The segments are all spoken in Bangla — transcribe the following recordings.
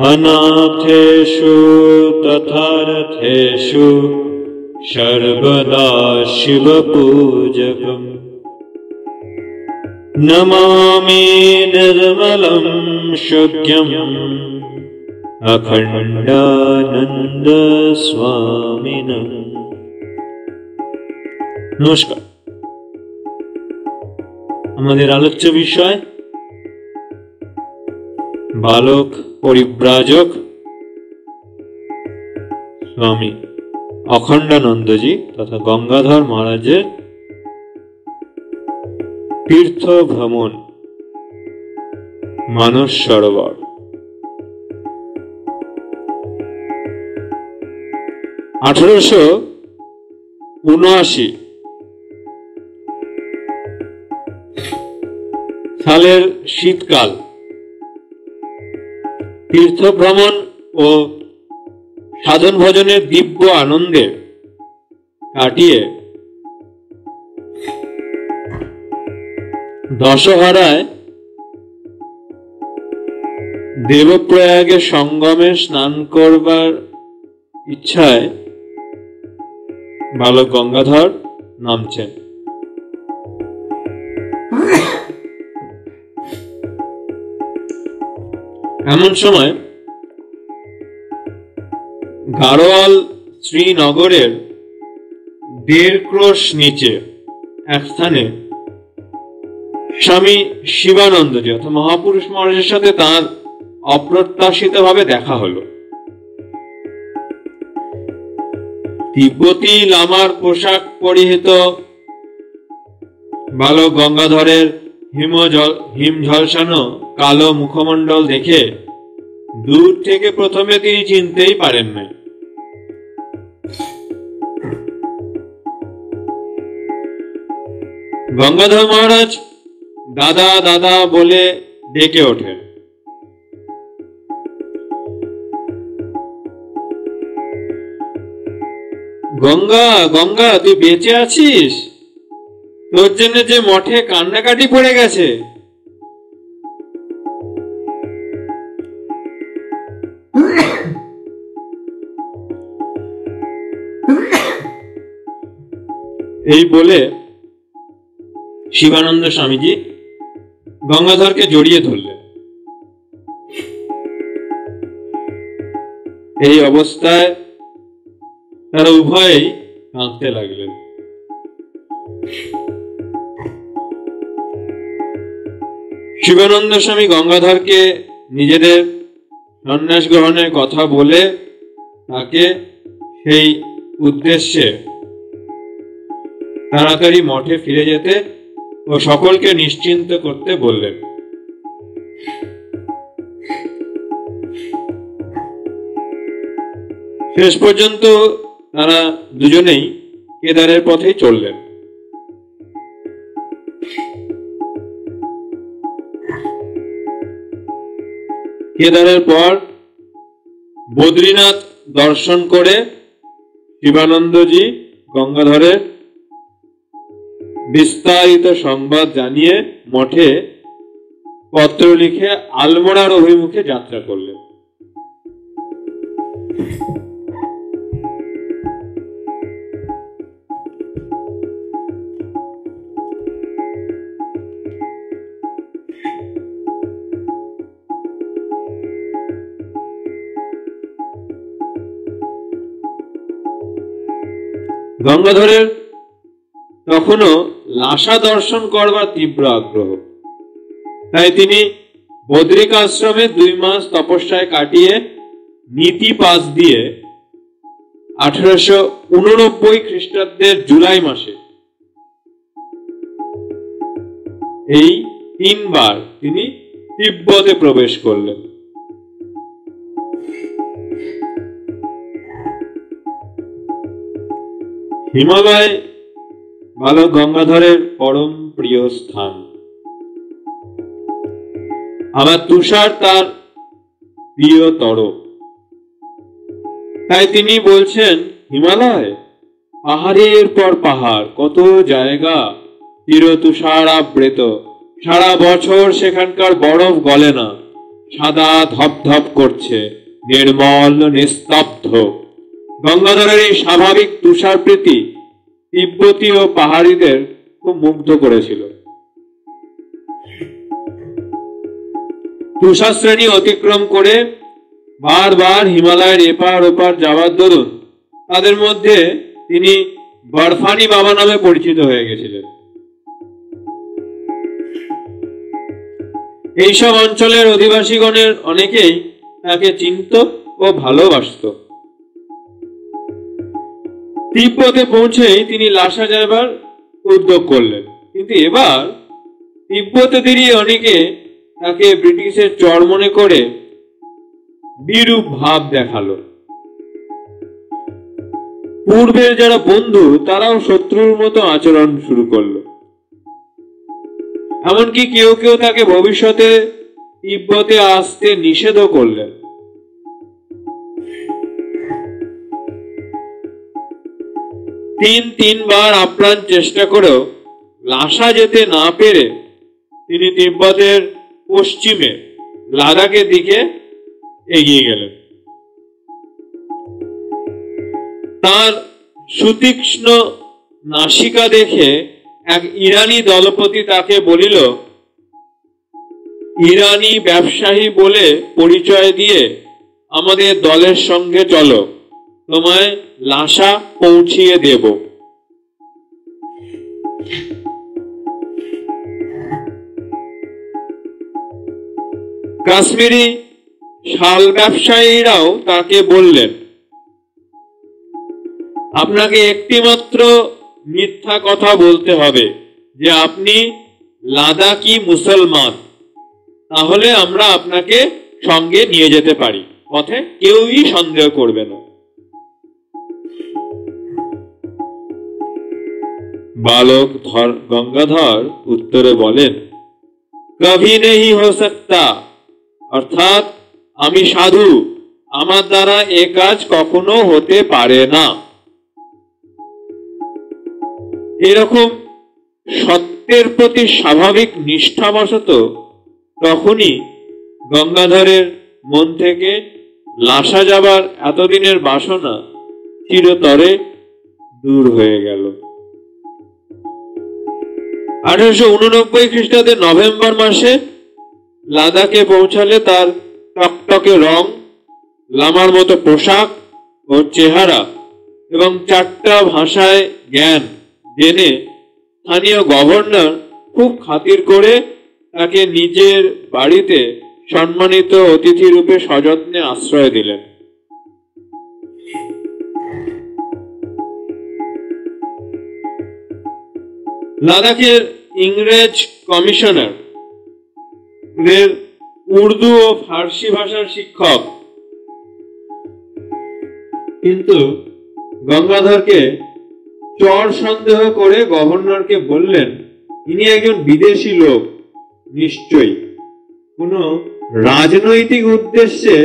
अनाथेषु तथारथेषु सर्वदा शिवपूजकम् नमामि निर्मलं शुद्धम् अखण्डानन्द स्वामिनम्। नमस्कार। আমাদের আলোচ্য বিষয় বালক পরিব্রাজক স্বামী অখণ্ডানন্দজি তথা গঙ্গাধর মহারাজের তীর্থ ভ্রমণ মানস সরোবর। আঠারোশো ৭৯ সালের শীতকাল তীর্থ ভ্রমণ ও সাধন ভজনের দিব্য আনন্দে কাটিয়ে দশহরায় দেবপ্রয়াগে সঙ্গমে স্নান করবার ইচ্ছায় বালক গঙ্গাধর নামছেন। এমন সময় গাড়োয়াল শ্রীনগরের ১.৫ ক্রোশ নিচে এক স্থানে স্বামী শিবানন্দজি অর্থাৎ মহাপুরুষ মহারাজের সাথে তাঁর অপ্রত্যাশিতভাবে দেখা হলো। তিব্বতী লামার পোশাক পরিহিত বালক গঙ্গাধরের হিম ঝলসানো কালো মুখমণ্ডল দেখে দূর থেকে প্রথমে তিনি চিনতেই পারেন না। গঙ্গাধর মহারাজ দাদা দাদা বলে ডেকে ওঠেন। গঙ্গা গঙ্গা তুই বেঁচে আছিস? তোর জন্য যে মঠে কান্নাকাটি পড়ে গেছে। এই বলে শিবানন্দ স্বামীজি গঙ্গাধরকে জড়িয়ে ধরলেন। এই অবস্থায় তারা উভয়েই কাঁদতে লাগলেন। শিবানন্দ স্বামী গঙ্গাধরকে নিজেদের সন্ন্যাস গ্রহণের কথা বলে তাকে সেই উদ্দেশ্যে তাড়াতাড়ি মঠে ফিরে যেতে ও সকলকে নিশ্চিন্ত করতে বললেন। শেষ পর্যন্ত তারা দুজনেই কেদারের পথেই চললেন। কেদারের পর বদ্রীনাথ দর্শন করে শিবানন্দজি গঙ্গাধরের বিস্তারিত সংবাদ জানিয়ে মঠে পত্র লিখে আলমোড়ার অভিমুখে যাত্রা করলেন। গঙ্গাধরের তখনও লাসা দর্শন করবার তীব্র আগ্রহ, তাই তিনি বদ্রিকাশ্রমে ২ মাস তপস্যায় কাটিয়ে নীতি পাশ দিয়ে ১৮৮৯ খ্রিস্টাব্দের জুলাই মাসে এই ৩ বার তিনি তিব্বতে প্রবেশ করলেন। হিমালয় বালক গঙ্গাধরের পরম প্রিয় স্থান, আবার তুষার তার প্রিয়তর। তাই তিনি বলছেন, হিমালয় পাহাড়ের পর পাহাড়, কত জায়গা চির তুষারাবৃত, সারা বছর সেখানকার বরফ গলে না, সাদা ধপধপ করছে, নির্মল নিস্তব্ধ। গঙ্গাধরের এই স্বাভাবিক তুষারপ্রীতি তিব্বতী ও পাহাড়িদের খুব মুগ্ধ করেছিল। তুষার শ্রেণী অতিক্রম করে বারবার হিমালয়ের এপার ওপার যাওয়ার দরুন তাদের মধ্যে তিনি বরফানি বাবা নামে পরিচিত হয়ে গেছিলেন। এইসব অঞ্চলের অধিবাসীগণের অনেকেই তাকে চিনত ও ভালোবাসত। তিব্বতে পৌঁছেই তিনি লাসা যাবার উদ্যোগ করলেন, কিন্তু এবার তিব্বতেদেরই অনেকে তাকে ব্রিটিশের চর মনে করে বিরূপ ভাব দেখালো। পূর্বের যারা বন্ধু তারাও শত্রুর মতো আচরণ শুরু করলো। এমনকি কেউ কেউ তাকে ভবিষ্যতে তিব্বতে আসতে নিষেধও করলেন। তিনবার আপ্রাণ চেষ্টা করেও লাসা যেতে না পেরে তিনি তিব্বতের পশ্চিমে লাদাখের দিকে এগিয়ে গেলেন। তার সুতীক্ষ্ণ নাসিকা দেখে এক ইরানি দলপতি তাকে বলিল, ইরানি ব্যবসায়ী বলে পরিচয় দিয়ে আমাদের দলের সঙ্গে চলো, তোমায় লাসা পৌঁছিয়ে দেব। কাশ্মীরি শাল ব্যবসায়ীরাও তাকে বললেন, আপনাকে একটিমাত্র মিথ্যা কথা বলতে হবে যে আপনি লাদাখি মুসলমান, তাহলে আমরা আপনাকে সঙ্গে নিয়ে যেতে পারি, পথে কেউই সন্দেহ করবে না। বালক গঙ্গাধর উত্তরে বলেন, কভি নেহি হো সকতা, অর্থাৎ আমি সাধু, আমার দ্বারা এ কাজ কখনো হতে পারে না। এরকম সত্যের প্রতি স্বাভাবিক নিষ্ঠাবশত তখনই গঙ্গাধরের মন থেকে লাসা যাবার এতদিনের বাসনা চিরতরে দূর হয়ে গেল। 1889 খ্রিস্টাব্দের নভেম্বর মাসে লাদাখে পৌঁছালে তার টকটকে রং, লামার মতো পোশাক ও চেহারা এবং 4টা ভাষায় জ্ঞান জেনে স্থানীয় গভর্নর খুব খাতির করে তাকে নিজের বাড়িতে সম্মানিত অতিথি রূপে সযত্নে আশ্রয় দিলেন। লাদাখের ইংরেজ কমিশনার উর্দু ও ফার্সি ভাষার শিক্ষক, কিন্তু গঙ্গাধরকে চর সন্দেহ করে গভর্নরকে বললেন, ইনি একজন বিদেশি লোক, নিশ্চয়ই কোনো রাজনৈতিক উদ্দেশ্যে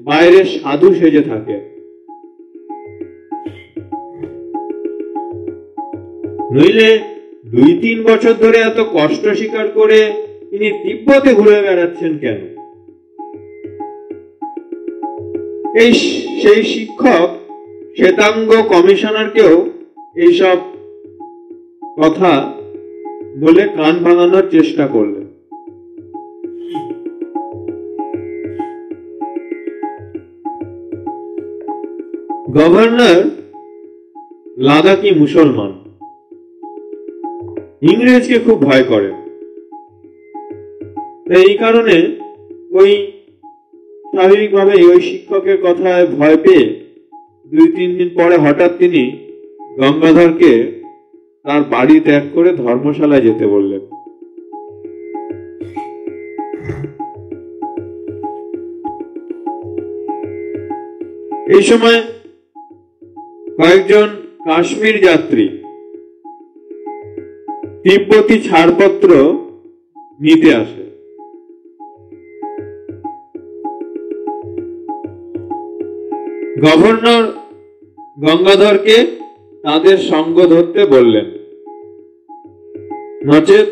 বাইরে সাধু সেজে থাকে, নইলে 2-3 বছর ধরে এত কষ্ট স্বীকার করে তিনি তিব্বতে ঘুরে বেড়াচ্ছেন কেন? সেই শিক্ষক শ্বেতাঙ্গ কমিশনারকেও এইসব কথা বলে কান ভাঙানোর চেষ্টা করলেন। গভর্নর লাদাখি মুসলমান, ইংরেজকে খুব ভয় করেন। এই কারণে ওই স্বাভাবিকভাবে ওই শিক্ষকের কথায় ভয় পেয়ে 2-3 দিন পরে হঠাৎ তিনি গঙ্গাধরকে তার বাড়ি ত্যাগ করে ধর্মশালায় যেতে বললেন। এই সময় কয়েকজন কাশ্মীর যাত্রী তিব্বতী ছাড়পত্র নিতে আসে। গভর্নর গঙ্গাধরকে তাদের সঙ্গ ধরতে বললেন, নচেত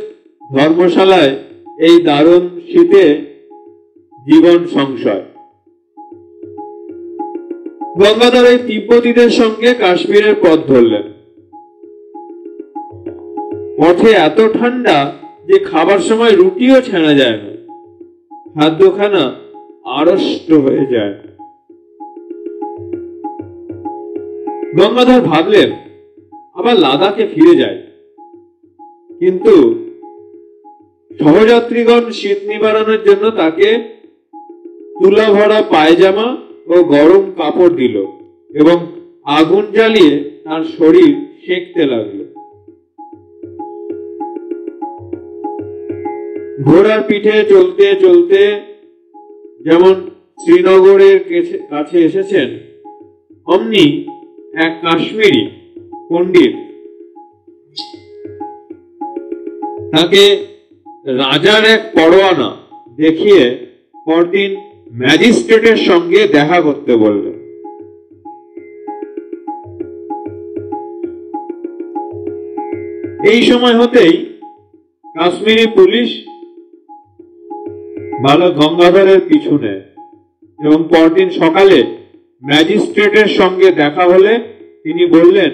ধর্মশালায় এই দারুণ শীতে জীবন সংশয়। গঙ্গাধর এই তিব্বতীদের সঙ্গে কাশ্মীরের পথ ধরলেন। পথে এত ঠান্ডা যে খাবার সময় রুটিও ছেনা যায় না, খাদ্যখানা আড়ষ্ট হয়ে যায়। গঙ্গাধর ভাবলেন আবার লাদাখে ফিরে যায়, কিন্তু সহযাত্রীগণ শীত নিবারণের জন্য তাকে তুলা ভরা পায়জামা ও গরম কাপড় দিল এবং আগুন জ্বালিয়ে তার শরীর সেঁকতে লাগলো। ঘোড়ার পিঠে চলতে চলতে যেমন শ্রীনগরের কাছে এসেছেন, অমনি এক কাশ্মীরি পণ্ডিত তাকে রাজার এক পরোয়ানা দেখিয়ে পরদিন ম্যাজিস্ট্রেটের সঙ্গে দেখা করতে বললেন। এই সময় হতেই কাশ্মীরি পুলিশ বালক গঙ্গাধরের পিছু নেয় এবং পরদিন সকালে ম্যাজিস্ট্রেটের সঙ্গে দেখা হলে তিনি বললেন,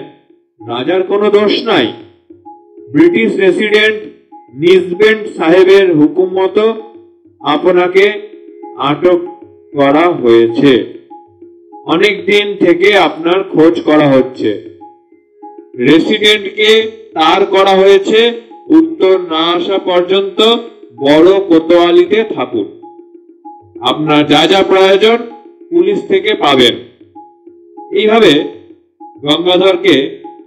রাজার কোনো দোষ নাই, ব্রিটিশ রেসিডেন্ট নিজবেন্ট সাহেবের হুকুম মতো আপনাকে আটক করা হয়েছে। অনেক দিন থেকে আপনার খোঁজ করা হচ্ছে। রেসিডেন্টকে তার করা হয়েছে, উত্তর না আসা পর্যন্ত বড় কোতোয়ালিতে থাকুন। আপনার যা যা প্রয়োজন পুলিশ থেকে পাবেন। এইভাবে গঙ্গাধরকে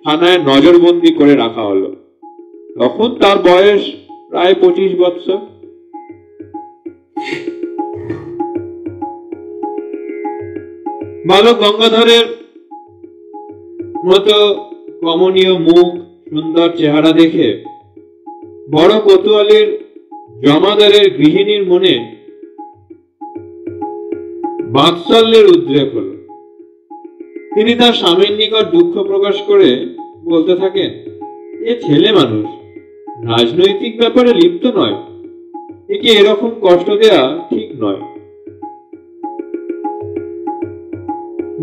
থানায় নজরবন্দি করে রাখা হলো। তখন তার বয়স প্রায় 25 বৎসর। বালক গঙ্গাধরের মতো কমনীয় মুখ, সুন্দর চেহারা দেখে বড় কোতোয়ালির জমাদারের গৃহিণীর মনে বাৎসল্যের উদ্রেক হল। তিনি তার স্বামীর নিকট দুঃখ প্রকাশ করে বলতে থাকেন, এ ছেলে মানুষ, রাজনৈতিক ব্যাপারে লিপ্ত নয়, একে এরকম কষ্ট দেয়া ঠিক নয়।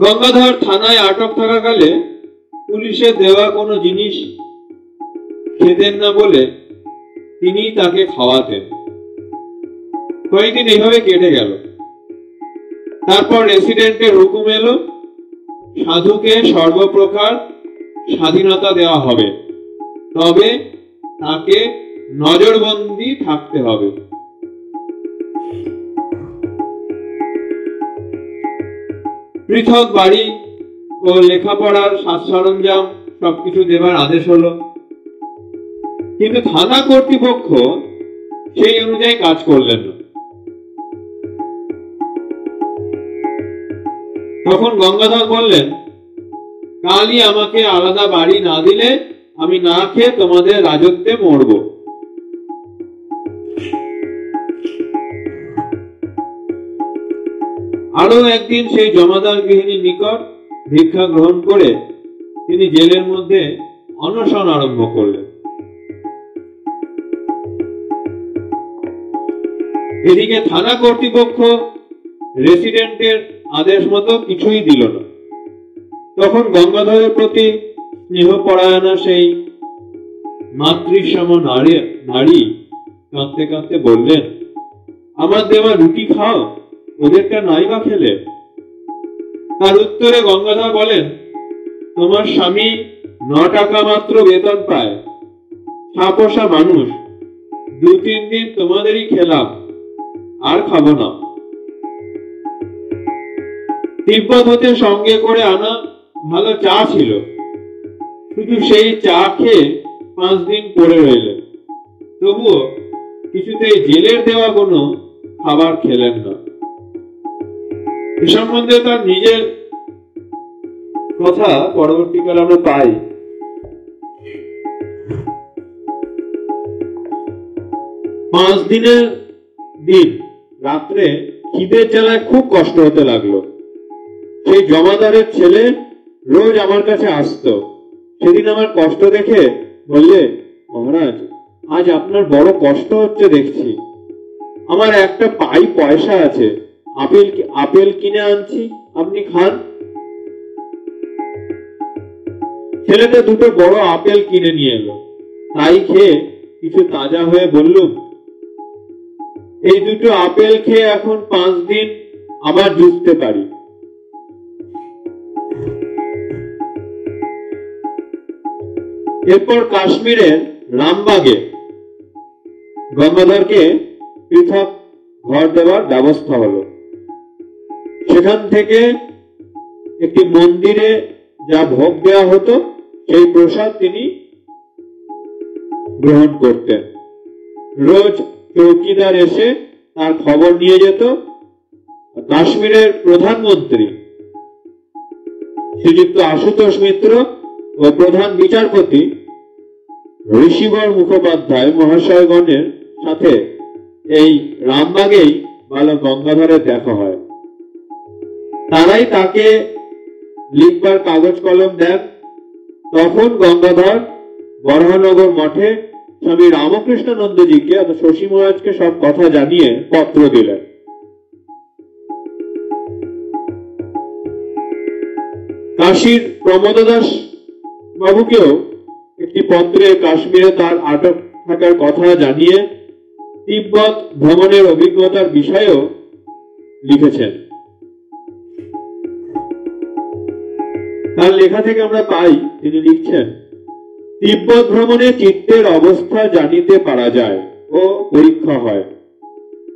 গঙ্গাধর থানায় আটক থাকাকালে পুলিশের দেওয়া কোনো জিনিস খেতেন না বলে তিনি তাকে খাওয়াতেন। কয়েকদিন এইভাবে কেটে গেল। তারপর রেসিডেন্টের হুকুম এলো, সাধুকে সর্বপ্রকার স্বাধীনতা দেওয়া হবে, তবে তাকে নজরবন্দি থাকতে হবে। পৃথক বাড়ি ও লেখাপড়ার সাজ সরঞ্জাম সবকিছু দেবার আদেশ হলো, কিন্তু থানা কর্তৃপক্ষ সেই অনুযায়ী কাজ করলেন না। তখন গঙ্গাধর বললেন, কালই আমাকে আলাদা বাড়ি না দিলে আমি না খেয়ে তোমাদের রাজত্বে মরব। আরো একদিন সেই জমাদার গৃহিণীর নিকট ভিক্ষা গ্রহণ করে তিনি জেলের মধ্যে অনশন আরম্ভ করলেন। এদিকে থানা কর্তৃপক্ষ রেসিডেন্টের আদেশ মতো কিছুই দিল না। তখন গঙ্গাধরের প্রতি স্নেহপরায়ণা সেই মাতৃসম নারী কাঁদতে কাঁদতে বললেন, আমার দেওয়া রুটি খাও, ওদেরটা নাই বা খেলে। তার উত্তরে গঙ্গাধর বলেন, তোমার স্বামী 9 টাকা মাত্র বেতন পায়, ছাপোষা মানুষ, 2-3 দিন তোমাদেরই খেলাম, আর খাবো না। তিব্বত হতে সঙ্গে করে আনা ভালো চা ছিল, শুধু সেই চা খেয়ে 5 দিন পড়ে রইলেন, তবুও কিছুতেই জেলের দেওয়া কোনো খাবার খেলেন না। এ সম্বন্ধে তার নিজের কথা পরবর্তীকালে আমরা পাই। পাঁচ দিনের দিন রাত্রে খিদের জ্বালায় খুব কষ্ট হতে লাগলো। সেই জমাদারের ছেলে রোজ আমার কাছে আসতো। সেদিন আমার কষ্ট দেখে বললে, মহারাজ, আজ আপনার বড় কষ্ট হচ্ছে দেখছি, আমার একটা পাই পয়সা আছে, আপেল কিনে আনছি, আপনি খান। ছেলেটা দুটো বড় আপেল কিনে নিয়ে এলো। তাই খেয়ে কিছু তাজা হয়ে বললুম, এই দুটো আপেল খেয়ে এখন 5 দিন আবার জুটতে পারি। এরপর কাশ্মীরের রামবাগে গঙ্গাধরকে পৃথক ঘর দেওয়ার ব্যবস্থা হলো। সেখান থেকে একটি মন্দিরে যা ভোগ দেওয়া হতো সেই প্রসাদ তিনি গ্রহণ করতেন। রোজ চৌকিদার এসে তার খবর নিয়ে যেত। কাশ্মীরের প্রধানমন্ত্রী শ্রীযুক্ত আশুতোষ মিত্র ও প্রধান বিচারপতি ঋষিবর মুখোপাধ্যায় মহাশয়গণের সাথে এই রামবাগেই বালক গঙ্গাধরের দেখা হয়। তারাই তাকে লিখবার কাগজ কলম দেন। তখন গঙ্গাধর বরাহনগর মঠে স্বামী রামকৃষ্ণানন্দজিকে অর্থাৎ শশী মহারাজকে সব কথা জানিয়ে পত্র দিলেন। কাশীর প্রমোদ দাস বাবুকেও একটি পত্রে কাশ্মীরে তার আটক থাকার কথা জানিয়ে তিব্বত ভ্রমণের অভিজ্ঞতার বিষয়েও লিখেছেন। তার লেখা থেকে আমরা পাই তিনি লিখছেন, তিব্বত ভ্রমণে চিত্তের অবস্থা জানিতে পারা যায় ও পরীক্ষা হয়।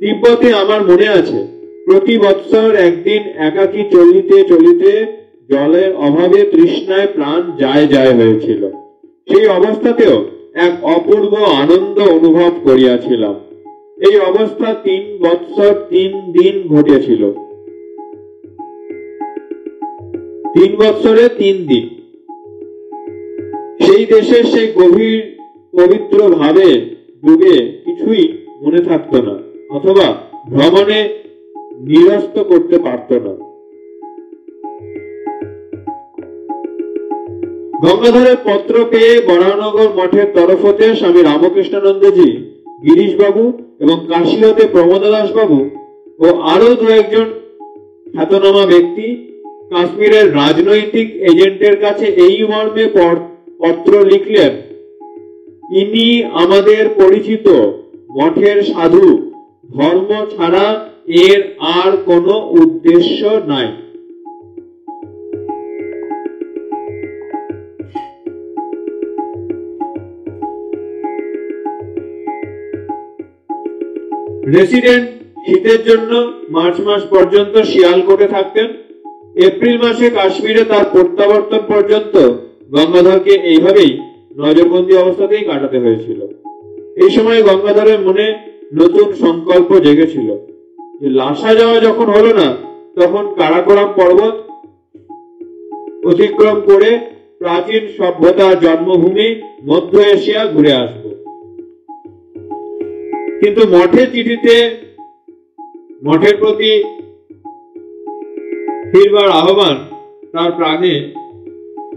তিব্বতে আমার মনে আছে প্রতি বৎসর একদিন একাকী চলিতে চলিতে জলের অভাবে তৃষ্ণায় প্রাণ যায় যায় হয়েছিল। সেই অবস্থাতেও এক অপূর্ব আনন্দ অনুভব করিয়াছিলাম। এই অবস্থা 3 বৎসর 3 দিন ঘটেছিল। 3 বৎসরে 3 দিন। সেই দেশের সেই গভীর পবিত্র ভাবে ডুবে কিছুই মনে থাকতো না, অথবা ভ্রমণে নিরস্ত করতে পারত না। গঙ্গাধরের পত্র পেয়ে বরাহনগর মঠের তরফ হতে স্বামী রামকৃষ্ণানন্দজি, গিরিশবাবু এবং কাশী হতে প্রমোদ দাস বাবু ও আরো 2-1 খ্যাতনামা ব্যক্তি কাশ্মীরের রাজনৈতিক এজেন্টের কাছে এই মর্মে পত্র লিখলেন, ইনি আমাদের পরিচিত মঠের সাধু, ধর্ম ছাড়া এর আর কোনো উদ্দেশ্য নাই। রেসিডেন্ট শীতের জন্য মার্চ মাস পর্যন্ত শিয়ালকোটে থাকতেন। এপ্রিল মাসে কাশ্মীরে তার প্রত্যাবর্তন পর্যন্ত গঙ্গাধরকে এইভাবেই নজরবন্দি অবস্থাতেই কাটাতে হয়েছিল। এই সময় গঙ্গাধরের মনে নতুন সংকল্প জেগেছিল যে লাসা যাওয়া যখন হলো না, তখন কারাকোরাম পর্বত অতিক্রম করে প্রাচীন সভ্যতার জন্মভূমি মধ্য এশিয়া ঘুরে আসব। কিন্তু মঠের চিঠিতে মঠের প্রতি ফিরবার আহ্বান তার প্রাণে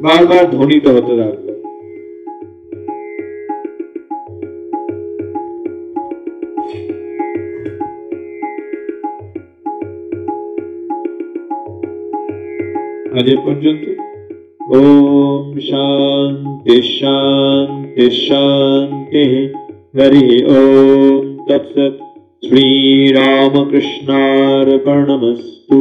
বারবার ধ্বনিত হতে লাগলো। আজ পর্যন্ত ওম শান্তি শান্তি শান্তি। হরি ওম তৎসৎ। শ্রী রামকৃষ্ণার্পণমস্তু।